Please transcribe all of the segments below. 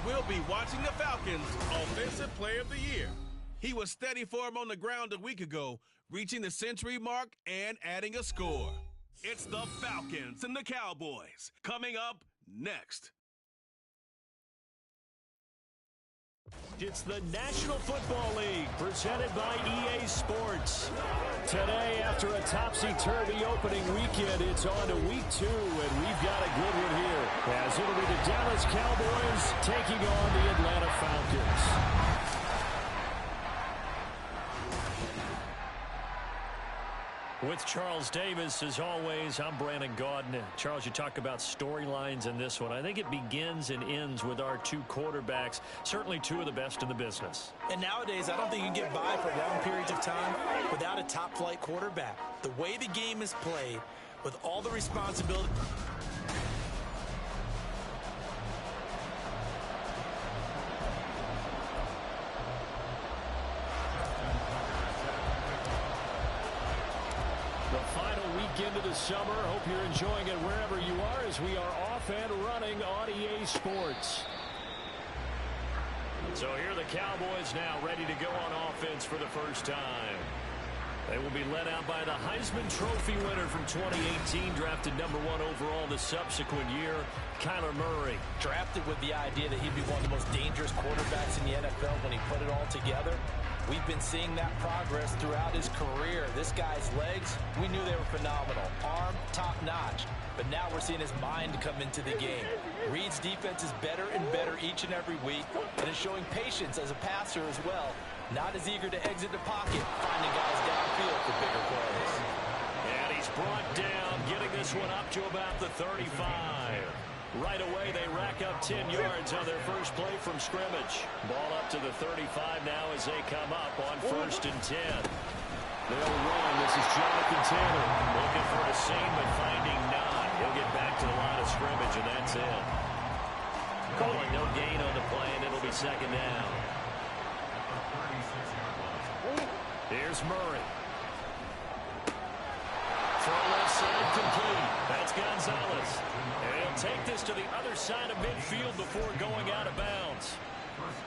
we'll be watching the Falcons' Offensive Player of the Year. He was steady for him on the ground a week ago, reaching the century mark and adding a score. It's the Falcons and the Cowboys coming up next. It's the National Football League presented by EA Sports. Today, after a topsy-turvy opening weekend, it's on to week 2, and we've got a good one here, as it'll be the Dallas Cowboys taking on the Atlanta Falcons. With Charles Davis, as always, I'm Brandon Gaudin. Charles, you talk about storylines in this one. I think it begins and ends with our two quarterbacks, certainly two of the best in the business. And nowadays, I don't think you can get by for long periods of time without a top-flight quarterback. The way the game is played, with all the responsibility. Into the summer. Hope you're enjoying it wherever you are, as we are off and running on EA Sports. So here are the Cowboys now ready to go on offense for the first time. They will be led out by the Heisman Trophy winner from 2018, drafted #1 overall the subsequent year, Kyler Murray. Drafted with the idea that he'd be one of the most dangerous quarterbacks in the NFL when he put it all together. We've been seeing that progress throughout his career. This guy's legs, we knew they were phenomenal. Arm, top-notch. But now we're seeing his mind come into the game. Reed's defense is better and better each and every week, and is showing patience as a passer as well. Not as eager to exit the pocket, finding guys downfield for bigger plays. And he's brought down, getting this one up to about the 35. Right away, they rack up 10 yards on their first play from scrimmage. Ball up to the 35 now as they come up on 1st and 10. They'll run. This is Jonathan Taylor looking for a seam, but finding none. He'll get back to the line of scrimmage, and that's it. Calling no gain on the play, and it'll be 2nd down. Here's Murray. Throw left side complete. That's Gonzalez. And he'll take this to the other side of midfield before going out of bounds.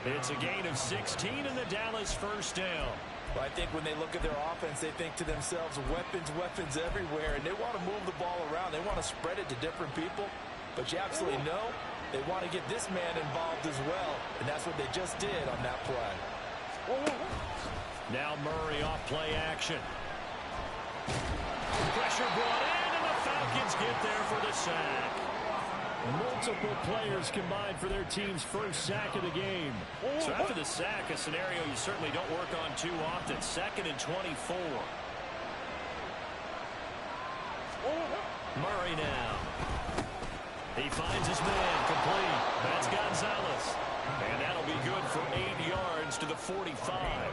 It's a gain of 16 and the Dallas 1st down. Well, I think when they look at their offense, they think to themselves, weapons, weapons everywhere. And they want to move the ball around. They want to spread it to different people. But you absolutely know they want to get this man involved as well. And that's what they just did on that play. Now Murray off play action. Pressure brought in, and the Falcons get there for the sack. Multiple players combined for their team's first sack of the game. So after the sack, a scenario you certainly don't work on too often. 2nd and 24. Murray now. He finds his man complete. That's Gonzalez. And that'll be good for 8 yards to the 45.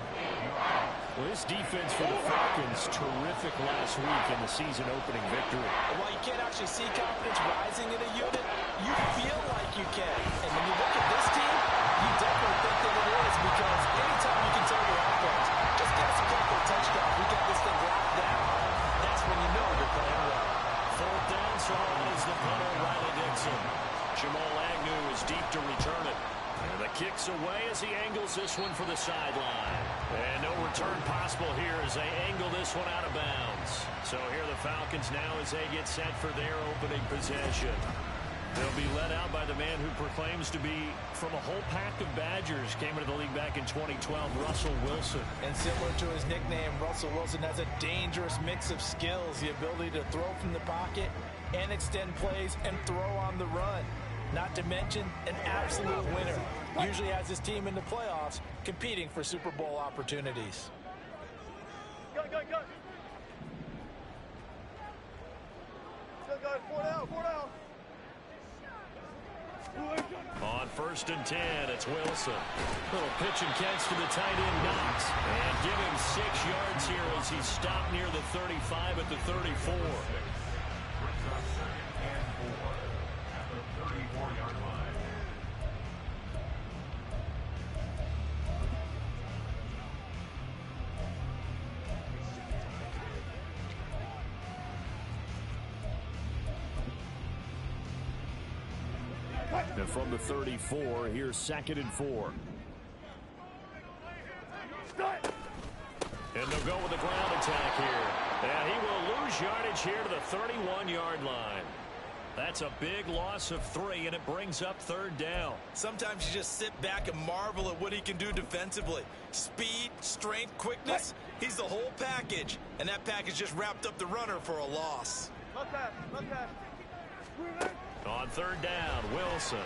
Well, this defense for the Falcons, terrific last week in the season-opening victory. While you can't actually see confidence rising in a unit, you feel like you can. And when you look at this team, you definitely think that it is, because anytime you can tell your offense, just get us a couple of touchdowns, we got this thing locked down, that's when you know you're playing well. 4th down, so is the punter, Riley Dixon. Jamal Agnew is deep to return it. And the kick's away as he angles this one for the sideline. And no return possible here as they angle this one out of bounds. So here are the Falcons now as they get set for their opening possession. They'll be led out by the man who proclaims to be from a whole pack of Badgers. Came into the league back in 2012, Russell Wilson. And similar to his nickname, Russell Wilson has a dangerous mix of skills. The ability to throw from the pocket and extend plays and throw on the run. Not to mention an absolute winner. Usually has his team in the playoffs competing for Super Bowl opportunities. Go. Go, 4 down. On 1st and 10, it's Wilson. Little pitch and catch to the tight end, Knox. And give him 6 yards here as he's stopped near the 35 at the 34. And from the 34, here's 2nd and 4. And they'll go with the ground attack here. And he will lose yardage here to the 31-yard line. That's a big loss of 3, and it brings up 3rd down. Sometimes you just sit back and marvel at what he can do defensively. Speed, strength, quickness. He's the whole package. And that package just wrapped up the runner for a loss. Look that. On 3rd down, Wilson.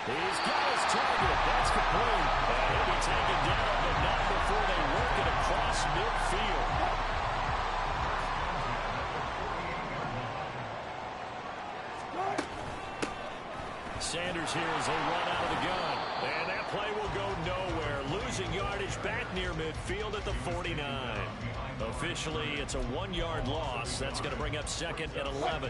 He's got his target. That's complete. And he'll be taken down, but not before they work it across midfield. Sanders here as they run out of the gun. And that play will go nowhere. Losing yardage back near midfield at the 49. Officially, it's a 1-yard loss. That's going to bring up 2nd and 11.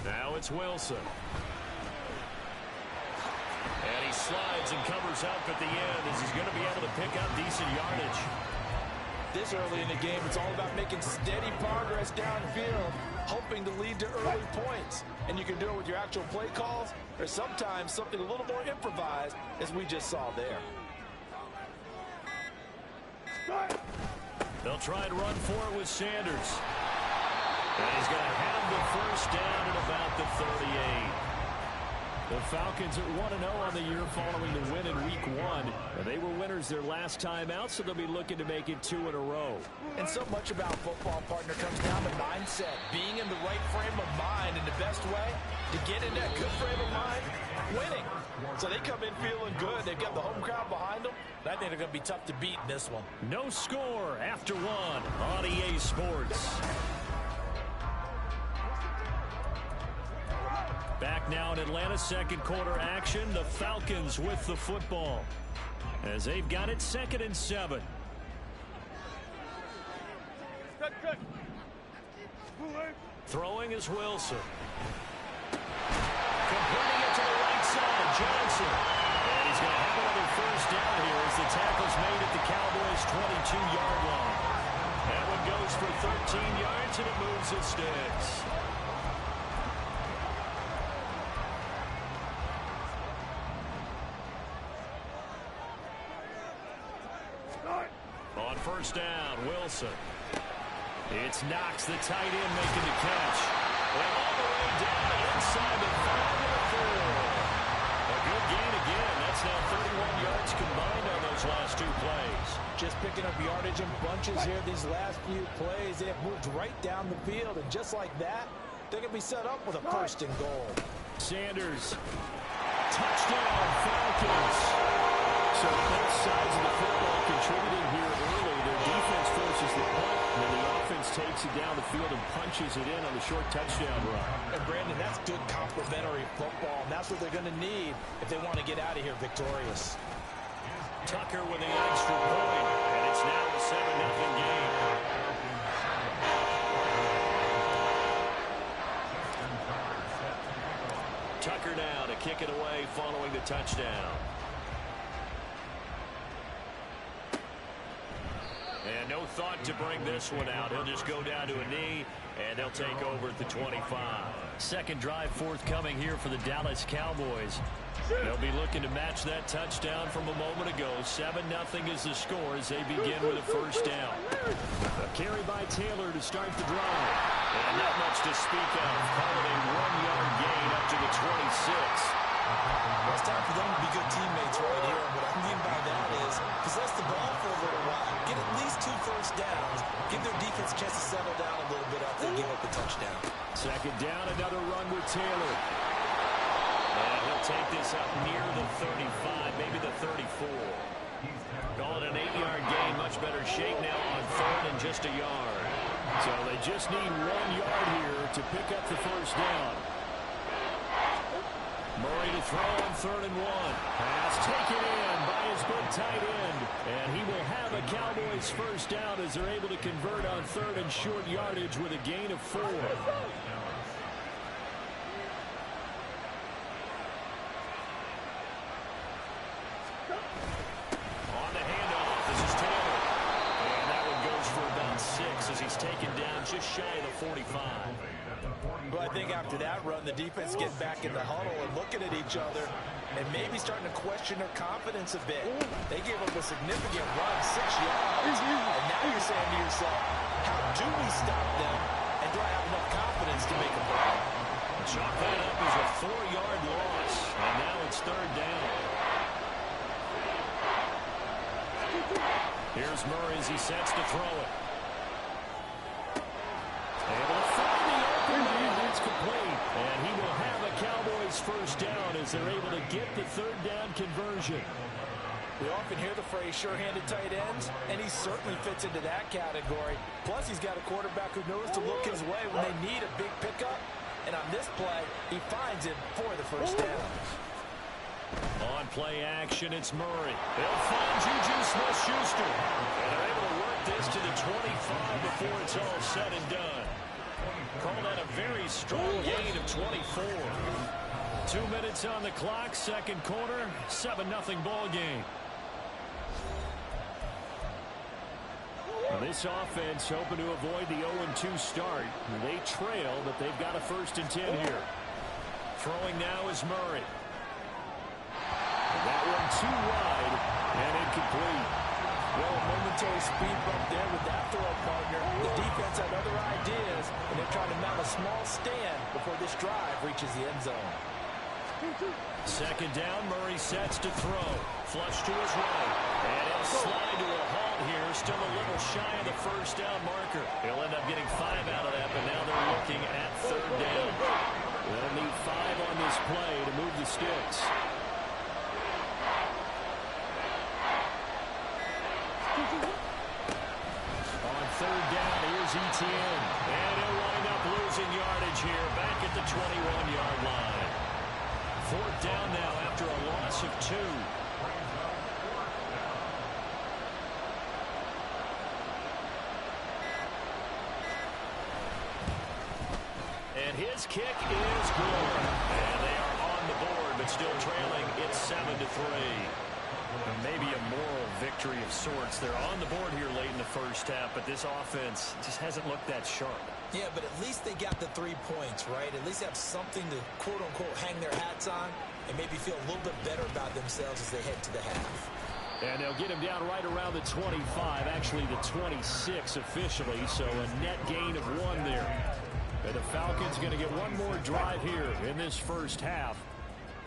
Now it's Wilson. And he slides and covers up at the end as he's going to be able to pick up decent yardage. This early in the game, it's all about making steady progress downfield, hoping to lead to early points. And you can do it with your actual play calls, or sometimes something a little more improvised, as we just saw there. They'll try and run for it with Sanders. And he's going to have the 1st down at about the 38. The Falcons at 1-0 on the year following the win in Week 1. They were winners their last time out, so they'll be looking to make it 2 in a row. And so much about football, partner, comes down to mindset. Being in the right frame of mind, and the best way to get in that good frame of mind, winning. So they come in feeling good. They've got the home crowd behind them. I think they're going to be tough to beat in this one. No score after 1 on EA Sports. Back now in Atlanta's 2nd quarter action. The Falcons with the football as they've got it 2nd and 7. Throwing is Wilson. Completing it to the right side, Johnson. And he's going to have another 1st down here as the tackle's made at the Cowboys' 22-yard line. That one goes for 13 yards, and it moves its sticks. On 1st down, Wilson. It's Knox, the tight end, making the catch. And all the way down inside the 5 and the 4. A good gain again. That's now 31 yards combined on those last 2 plays. Just picking up yardage in bunches here these last few plays. They have moved right down the field, and just like that, they're going to be set up with a 1st and goal. Sanders. Touchdown, Falcons. So both sides of the football contributing here early. Their defense forces the punt, and then the offense takes it down the field and punches it in on the short touchdown run. And Brandon, that's good complementary football, and that's what they're going to need if they want to get out of here victorious. Tucker with the extra point, and it's now a 7-0 game. Tucker now to kick it away following the touchdown. And no thought to bring this one out. He'll just go down to a knee, and they'll take over at the 25. 2nd drive forthcoming here for the Dallas Cowboys. They'll be looking to match that touchdown from a moment ago. 7-0 is the score as they begin with a 1st down. A carry by Taylor to start the drive. And not much to speak of. Call it a 1-yard gain up to the 26. Well, it's time for them to be good teammates right here. And what I mean by that is possess the ball for a little while. Get at least 2 1st downs. Give their defense a chance to settle down a little bit after they give up the touchdown. 2nd down, another run with Taylor. And he'll take this up near the 35, maybe the 34. Call it an 8-yard gain. Much better shape now on 3rd and just a yard. So they just need 1 yard here to pick up the 1st down. Murray to throw on 3rd and 1. Pass taken in by his big tight end. And he will have a Cowboys 1st down as they're able to convert on 3rd and short yardage with a gain of 4. On the handoff, this is Taylor. And that one goes for about just shy of the 45. Well, I think after that run, the defense get back in the huddle and looking at each other and maybe starting to question their confidence a bit. They gave up a significant run, 6 yards, and now you're saying to yourself, how do we stop them, and do I have enough confidence to make a play? Chalk that up as a 4-yard loss, and now it's 3rd down. Here's Murray as he sets to throw it. Able to find the open man. That's complete. And he will have a Cowboys first down as they're able to get the 3rd down conversion. We often hear the phrase sure-handed tight ends, and he certainly fits into that category. Plus, he's got a quarterback who knows to look his way when they need a big pickup. And on this play, he finds him for the first down. On play action, it's Murray. They'll find Juju Smith-Schuster. And they're able to work this to the 25 before it's all said and done. Call that a very strong gain of 24. 2 minutes on the clock, second quarter, 7-0 ball game. Now this offense hoping to avoid the 0-2 start. They trail, but they've got a 1st and 10 here. Throwing now is Murray. And that one too wide and incomplete. Well, a momentary speed bump there with that throw partner. The defense had other ideas, and they're trying to mount a small stand before this drive reaches the end zone. 2nd down, Murray sets to throw. Flush to his right. And he'll slide to a halt here. Still a little shy of the first down marker. He'll end up getting 5 out of that, but now they're looking at 3rd down. They'll need 5 on this play to move the sticks. On 3rd down, here's Etienne. And he'll wind up losing yardage here back at the 21-yard line. 4th down now after a loss of 2. And his kick is good. And they are on the board, but still trailing. It's 7-3. Maybe a moral victory of sorts. They're on the board here late in the first half, but this offense just hasn't looked that sharp. Yeah, but at least they got the 3 points, right? At least have something to, quote-unquote, hang their hats on and maybe feel a little bit better about themselves as they head to the half. And they'll get him down right around the 25, actually the 26 officially, so a net gain of 1 there. And the Falcons going to get one more drive here in this first half.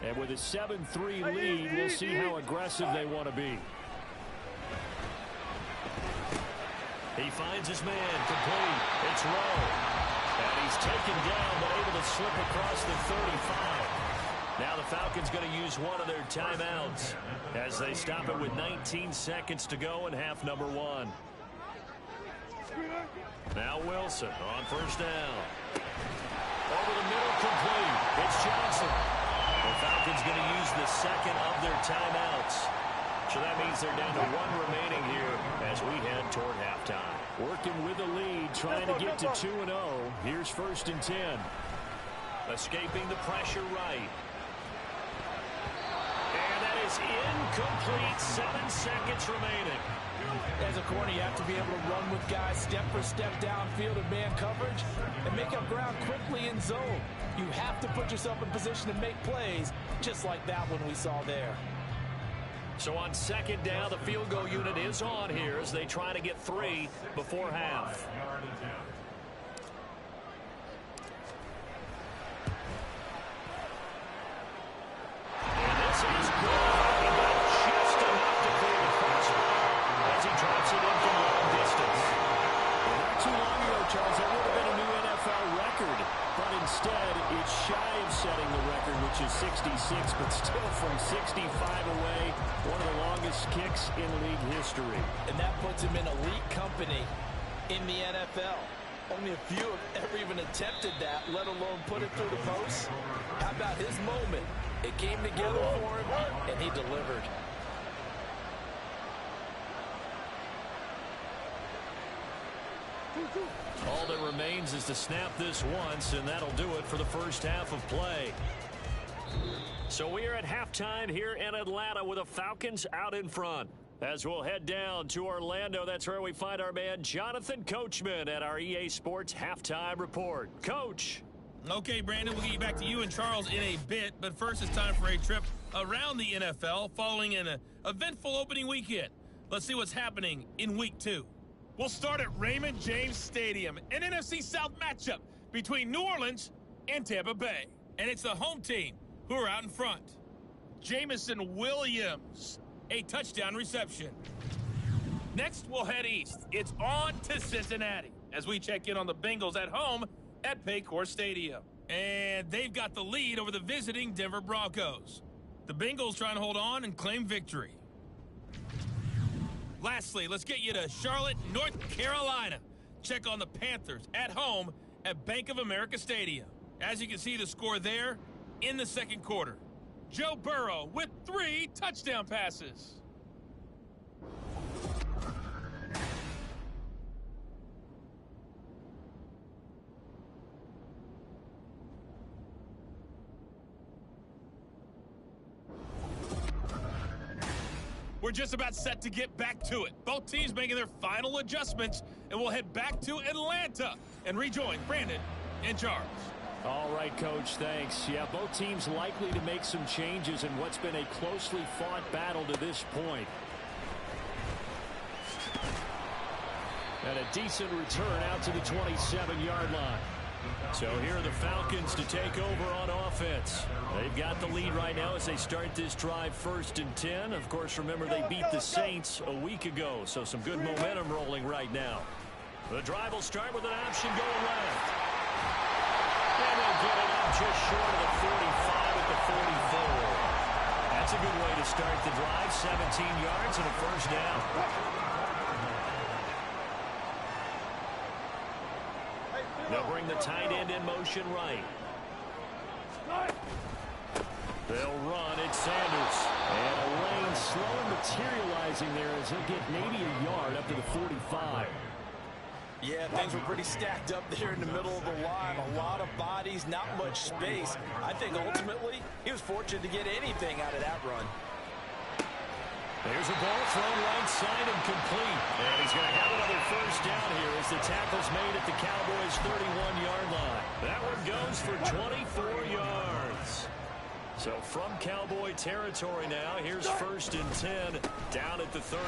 And with a 7-3 lead, we'll see how aggressive they want to be. He finds his man, complete. It's Rowe. And he's taken down, but able to slip across the 35. Now the Falcons going to use one of their timeouts as they stop it with 19 seconds to go in half number 1. Now Wilson on first down. Over the middle, complete. It's Johnson. The Falcons going to use the second of their timeouts. So that means they're down to 1 remaining here as we head toward halftime. Working with the lead, trying to get to 2-0. Here's 1st and 10. Escaping the pressure right. And that is incomplete. 7 seconds remaining. As a corner, you have to be able to run with guys step for step downfield in man coverage and make up ground quickly in zone. You have to put yourself in position to make plays, just like that one we saw there. So on 2nd down, the field goal unit is on here as they try to get 3 before half. And this is good. He got just enough to clear the pressure as he drops it in from long distance. Well, not too long ago, Charles, that would have been a new NFL record. But instead, it's shy of setting the record, which is 66, but still from 65 away, one of the longest kicks in league history. And that puts him in elite company in the NFL. Only a few have ever even attempted that, let alone put it through the post. How about his moment? It came together for him, and he delivered. All that remains is to snap this once, and that'll do it for the first half of play. So we are at halftime here in Atlanta with the Falcons out in front. As we'll head down to Orlando, that's where we find our man Jonathan Coachman at our EA Sports Halftime Report. Coach. Okay, Brandon, we'll get you back to you and Charles in a bit, but first it's time for a trip around the NFL following an eventful opening weekend. Let's see what's happening in Week 2. We'll start at Raymond James Stadium, an NFC South matchup between New Orleans and Tampa Bay. And it's the home team who are out in front. Jamison Williams, a touchdown reception. Next, we'll head east. It's on to Cincinnati as we check in on the Bengals at home at Paycor Stadium. And they've got the lead over the visiting Denver Broncos. The Bengals trying to hold on and claim victory. Lastly, let's get you to Charlotte, North Carolina. Check on the Panthers at home at Bank of America Stadium. As you can see, the score there in the second quarter. Joe Burrow with 3 touchdown passes. We're just about set to get back to it. Both teams making their final adjustments, and we'll head back to Atlanta and rejoin Brandon and Charles. All right, Coach, thanks. Yeah, both teams likely to make some changes in what's been a closely fought battle to this point. And a decent return out to the 27-yard line. So here are the Falcons to take over on offense. They've got the lead right now as they start this drive 1st and 10. Of course, remember they beat the Saints a week ago, so some good momentum rolling right now. The drive will start with an option going left. And they'll get it up just short of the 45 at the 44. That's a good way to start the drive. 17 yards and a first down. They'll bring the tight end in motion right. They'll run. It's Sanders. And a lane slow materializing there as he'll get maybe a yard up to the 45. Yeah, things were pretty stacked up there in the middle of the line. A lot of bodies, not much space. I think ultimately he was fortunate to get anything out of that run. There's a ball thrown right side and complete. And he's going to have another first down here as the tackle's made at the Cowboys' 31-yard line. That one goes for 24 yards. So from Cowboy territory now, here's 1st and 10 down at the 31.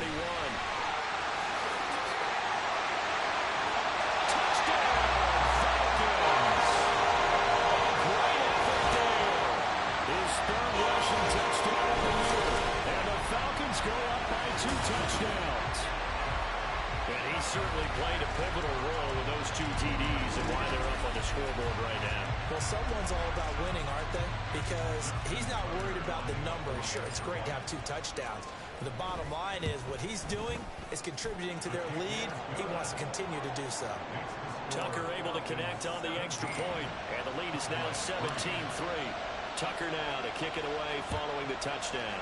Touchdowns. And he certainly played a pivotal role with those 2 TDs and why they're up on the scoreboard right now. Well, someone's all about winning, aren't they? Because he's not worried about the numbers. Sure, it's great to have 2 touchdowns. But the bottom line is what he's doing is contributing to their lead. He wants to continue to do so. Tucker able to connect on the extra point. And the lead is now 17-3. Tucker now to kick it away following the touchdown.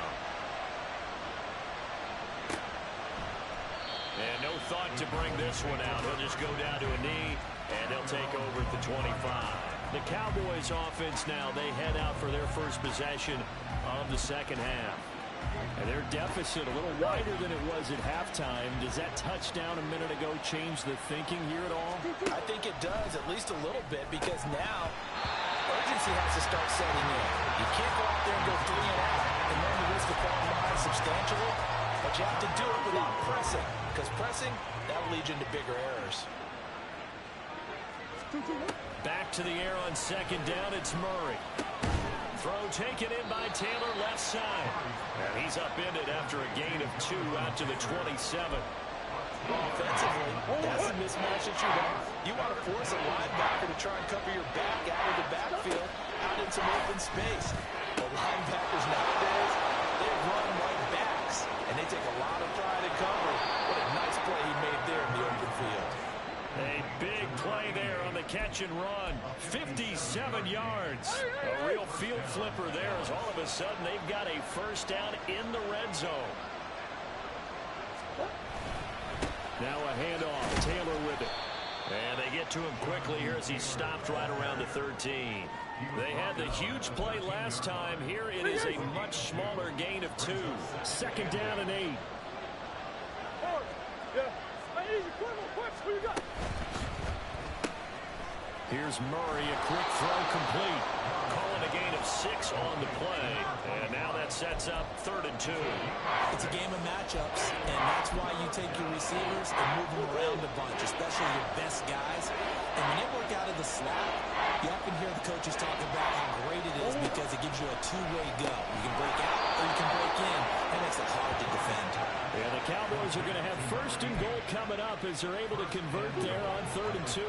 And no thought to bring this one out. He'll just go down to a knee, and they'll take over at the 25. The Cowboys offense now, they head out for their first possession of the second half. And their deficit a little wider than it was at halftime. Does that touchdown a minute ago change the thinking here at all? I think it does, at least a little bit, because now urgency has to start setting in. You can't go out there and go 3 and out and run the risk of falling behind substantially. But you have to do it without pressing, because pressing, that'll lead you into bigger errors. Back to the air on second down, it's Murray. Throw taken in by Taylor left side. And he's upended after a gain of 2 out to the 27. Offensively, that's a mismatch that you want. You want to force a linebacker to try and cover your back out of the backfield, out in some open space. The linebackers nowadays, they run like backs, and they take a lot of pride in cover. What a nice play he made there in the open field. A big play there on the catch and run. 57 yards. A real field flipper there as all of a sudden they've got a first down in the red zone. Now a handoff. Taylor with it. And they get to him quickly here as he stopped right around the 13. They had the huge play last time. Here it is a much smaller gain of 2. Second down and 8. Here's Murray, a quick throw complete. Calling a gain of 6 on the play. And now that sets up 3rd and 2. It's a game of matchups, and that's why you take your receivers and move them around a bunch, especially your best guys. And when they work out of the slot, you often hear the coaches talk about how great it is because it gives you a two-way go. You can break out or you can break in. That makes it hard to defend. And the Cowboys are going to have 1st and goal coming up as they're able to convert there on 3rd and 2.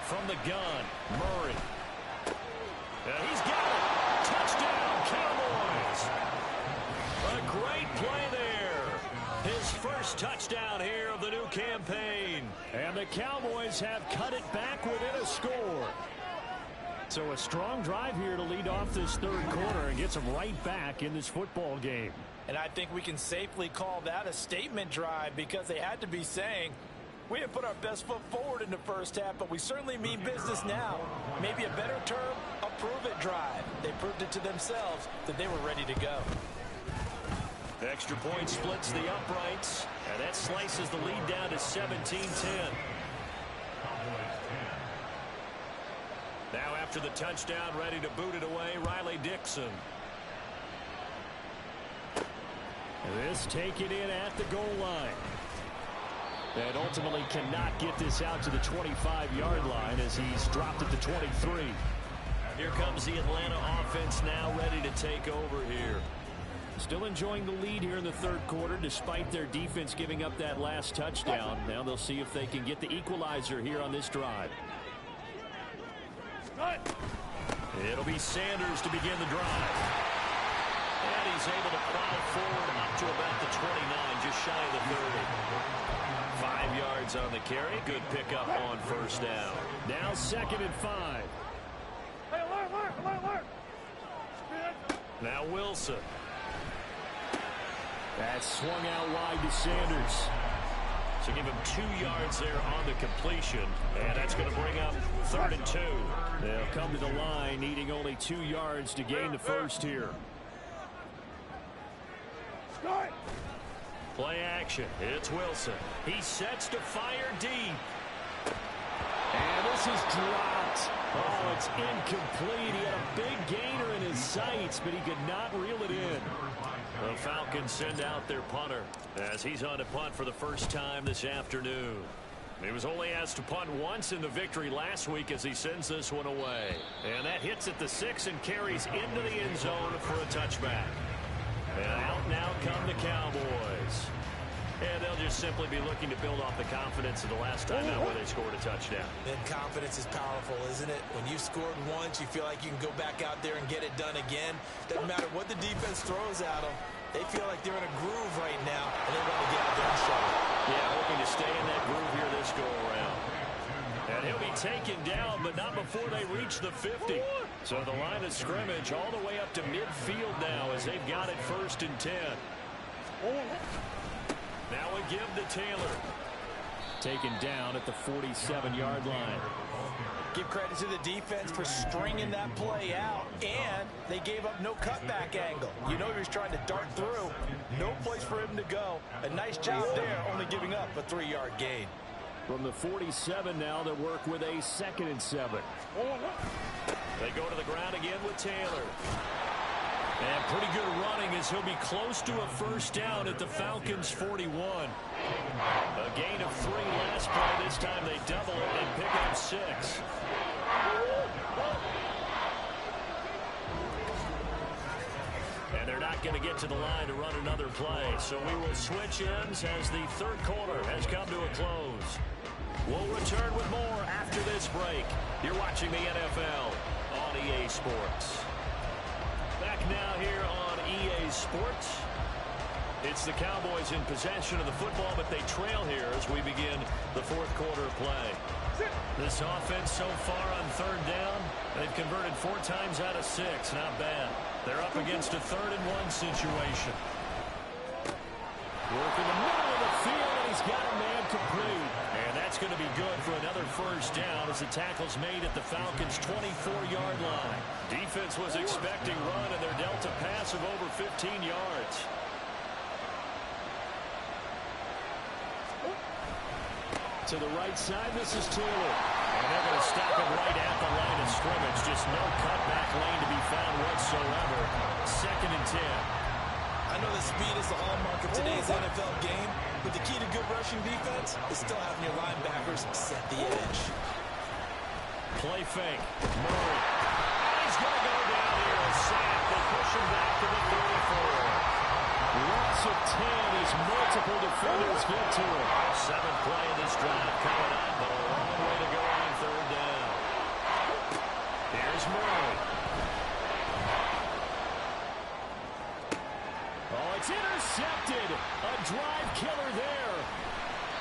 From the gun, Murray. And he's got it. Touchdown, Cowboys. A great play there. His first touchdown here of the new campaign. And the Cowboys have cut it back within a score. So a strong drive here to lead off this 3rd quarter and gets them right back in this football game. And I think we can safely call that a statement drive because they had to be saying, we didn't put our best foot forward in the first half, but we certainly mean business now. Maybe a better term, a prove-it drive. They proved it to themselves that they were ready to go. Extra point splits the uprights, and that slices the lead down to 17-10. Now after the touchdown, ready to boot it away, Riley Dixon. This taken in at the goal line. And ultimately cannot get this out to the 25-yard line as he's dropped it to 23. Here comes the Atlanta offense now ready to take over here. Still enjoying the lead here in the 3rd quarter despite their defense giving up that last touchdown. Now they'll see if they can get the equalizer here on this drive. It'll be Sanders to begin the drive. And he's able to plow forward up to about the 29, just shy of the 30. 5 yards on the carry. Good pickup on 1st down. Now 2nd and 5. Now Wilson. That swung out wide to Sanders. So give him 2 yards there on the completion. And that's going to bring up 3rd and 2. They'll come to the line needing only 2 yards to gain the 1st here. Play action. It's Wilson. He sets to fire deep. And this is dropped. Oh, it's incomplete. He had a big gainer in his sights, but he could not reel it in. The Falcons send out their punter as he's on to punt for the first time this afternoon. He was only asked to punt once in the victory last week as he sends this one away. And that hits at the 6 and carries into the end zone for a touchback. And out now come the Cowboys. And they'll just simply be looking to build off the confidence of the last time out where they scored a touchdown. And confidence is powerful, isn't it? When you scored once, you feel like you can go back out there and get it done again. Doesn't matter what the defense throws at them. They feel like they're in a groove right now, and they want to get out there and show it. Yeah, hoping to stay in that groove here this go-around. And he'll be taken down, but not before they reach the 50. So the line of scrimmage all the way up to midfield now as they've got it 1st and 10. Now we give to Taylor. Taken down at the 47-yard line. Give credit to the defense for stringing that play out, and they gave up no cutback angle. You know he was trying to dart through. No place for him to go. A nice job there, only giving up a 3-yard gain. From the 47 now, they work with a 2nd and 7. They go to the ground again with Taylor. And pretty good running as he'll be close to a 1st down at the Falcons' 41. A gain of 3 last play. This time they double it and pick up 6. And they're not going to get to the line to run another play. So we will switch ends as the 3rd quarter has come to a close. We'll return with more after this break. You're watching the NFL on EA Sports. Back now here on EA Sports. It's the Cowboys in possession of the football, but they trail here as we begin the 4th quarter of play. This offense so far on 3rd down, they've converted 4 times out of 6. Not bad. They're up against a 3rd and 1 situation. Work in the middle of the field, and he's got a man complete. And that's going to be good for another 1st down as the tackle's made at the Falcons' 24-yard line. Defense was expecting run, and they're dealt a pass of over 15 yards. To the right side, this is Taylor. And they're going to stop it right at the line of scrimmage. Just no cutback lane to be found whatsoever. 2nd and 10. I know that speed is the hallmark of today's NFL game, but the key to good rushing defense is still having your linebackers set the edge. Play fake. Murray. He's going to go down here. A sack. They push him back to the 34. Loss of 10 as multiple defenders get to him. 7th play of this drive coming up, but a long way to go on 3rd down. Here's Murray. Oh, it's intercepted. A drive killer there.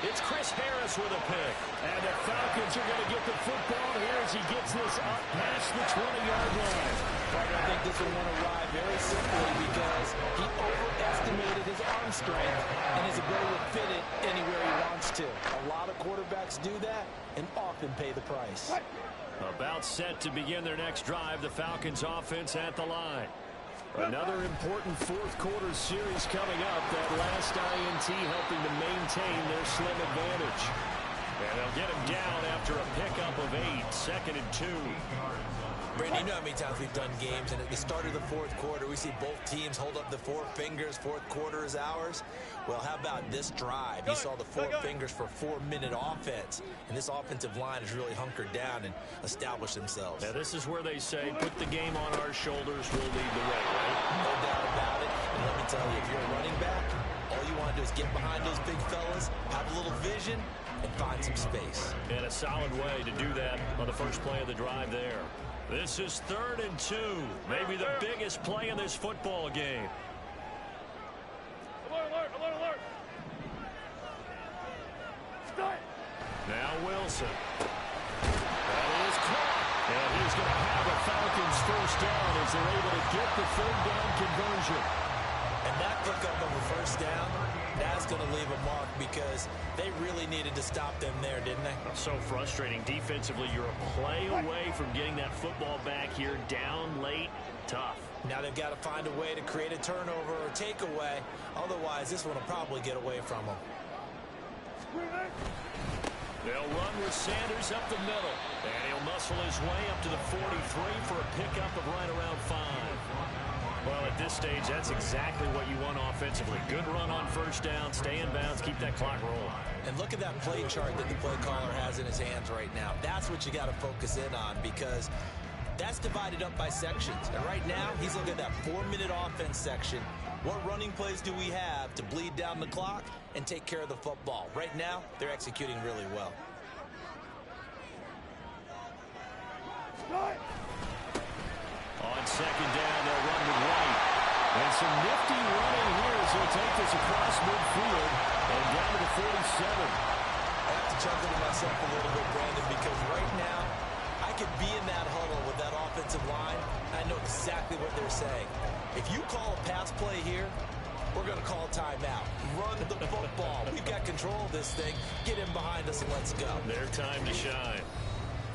It's Chris Harris with a pick. And the Falcons are going to get the football here as he gets this up past the 20-yard line. I think this will want to ride very simply because he overestimated his arm strength and his ability to fit it anywhere he wants to. A lot of quarterbacks do that and often pay the price. About set to begin their next drive, the Falcons offense at the line. Another important 4th quarter series coming up. That last INT helping to maintain their slim advantage. And they'll get him down after a pickup of 8. 2nd and 2. Brandon, you know how many times we've done games, and at the start of the 4th quarter, we see both teams hold up the 4 fingers. 4th quarter is ours. Well, how about this drive? You saw the 4 fingers for 4-minute offense, and this offensive line has really hunkered down and established themselves. Now, this is where they say, put the game on our shoulders, we'll lead the way, right? No doubt about it. And let me tell you, if you're a running back, all you want to do is get behind those big fellas, have a little vision, and find some space. And a solid way to do that on the first play of the drive there. This is 3rd and 2. Maybe the biggest play in this football game. Alert, alert, alert. Start. Now Wilson. That is caught. And he's going to have a Falcons first down as they're able to get the 3rd down conversion. And that pickup of a first down, that's going to leave a mark because they really needed to stop them there, didn't they? So frustrating. Defensively, you're a play away from getting that football back here down late. Tough. Now they've got to find a way to create a turnover or takeaway. Otherwise, this one will probably get away from them. They'll run with Sanders up the middle. And he'll muscle his way up to the 43 for a pickup of right around 5. Well, at this stage, that's exactly what you want offensively. Good run on first down, stay in bounds, keep that clock rolling. And look at that play chart that the play caller has in his hands right now. That's what you got to focus in on because that's divided up by sections. And right now, he's looking at that 4-minute offense section. What running plays do we have to bleed down the clock and take care of the football? Right now, they're executing really well. On second down, they'll run with White. And some nifty running here as he'll take this across midfield and down to the 47. I have to chuckle to myself a little bit, Brandon, because right now, I could be in that huddle with that offensive line. I know exactly what they're saying. If you call a pass play here, we're going to call timeout. Run the football. We've got control of this thing. Get in behind us and let's go. Their time to shine.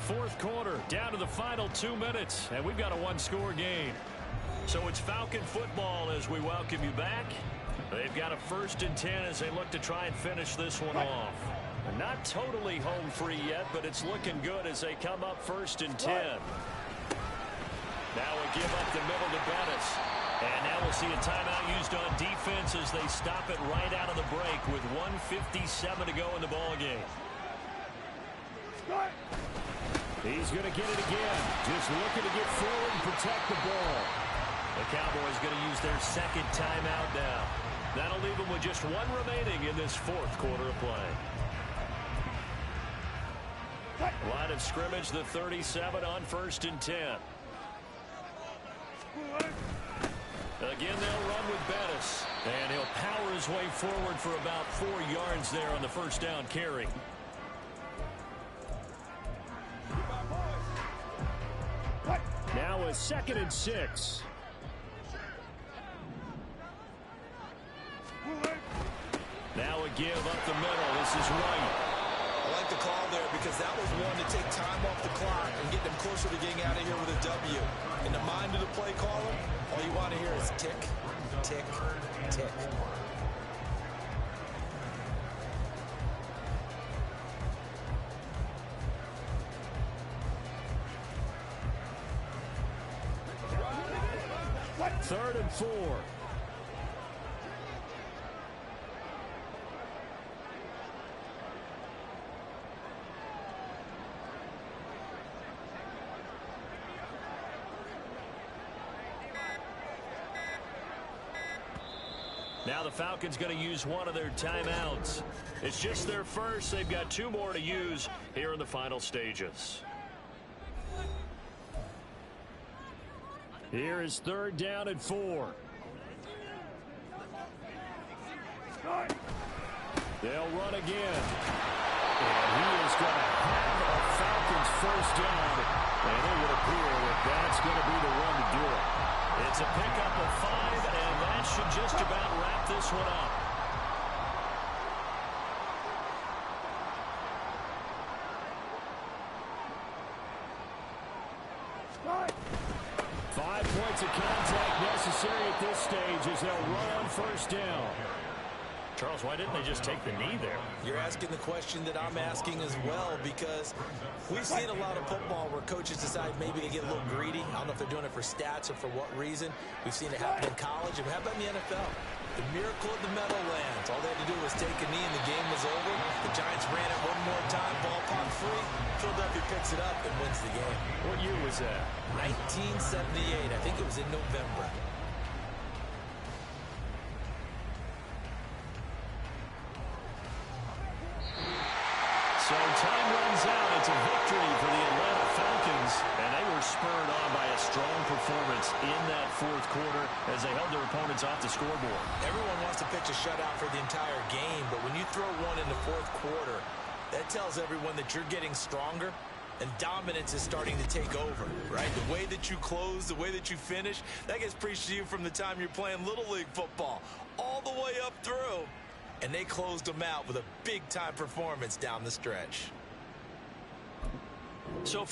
4th quarter, down to the final 2 minutes, and we've got a 1-score game. So it's Falcon football as we welcome you back. They've got a 1st and 10 as they look to try and finish this one off. Not totally home free yet, but it's looking good as they come up 1st and 10. Now we give up the middle to Bettis. And now we'll see a timeout used on defense as they stop it right out of the break with 1:57 to go in the ball game. He's going to get it again. Just looking to get forward and protect the ball. The Cowboys going to use their 2nd timeout now. That'll leave them with just 1 remaining in this 4th quarter of play. Line of scrimmage, the 37 on 1st and 10. Again, they'll run with Bettis. And he'll power his way forward for about 4 yards there on the first down carry. Now a 2nd and 6. Now a give up the middle. This is White. I like the call there because that was one to take time off the clock and get them closer to getting out of here with a W. In the mind of the play caller, all you want to hear is tick, tick, tick. 3rd and 4. Now the Falcons going to use one of their timeouts. It's just their first. They've got 2 more to use here in the final stages. Here is 3rd down and 4. They'll run again. And he is going to have a Falcons first down. And it would appear that that's going to be the one to do it. It's a pickup of 5, and that should just about wrap this one up. Five points of contact necessary at this stage as they'll run on first down. Charles, why didn't they just take the knee there? You're asking the question that I'm asking as well, because we've seen a lot of football where coaches decide maybe to get a little greedy. I don't know if they're doing it for stats or for what reason. We've seen it happen in college, and how about in the NFL? The miracle of the Meadowlands. All they had to do was take a knee and the game was over. The Giants ran it one more time, ball popped free. Philadelphia picks it up and wins the game. What year was that? 1978. I think it was in November. So time runs out. It's a victory for the Atlanta Falcons, and they were spurred on by a strong performance in that 4th quarter as they held their opponents off the scoreboard. Everyone wants to pitch a shutout for the entire game, but when you throw one in the 4th quarter, that tells everyone that you're getting stronger and dominance is starting to take over, right? The way that you close, the way that you finish, that gets preached to you from the time you're playing Little League football all the way up through. And they closed them out with a big-time performance down the stretch. So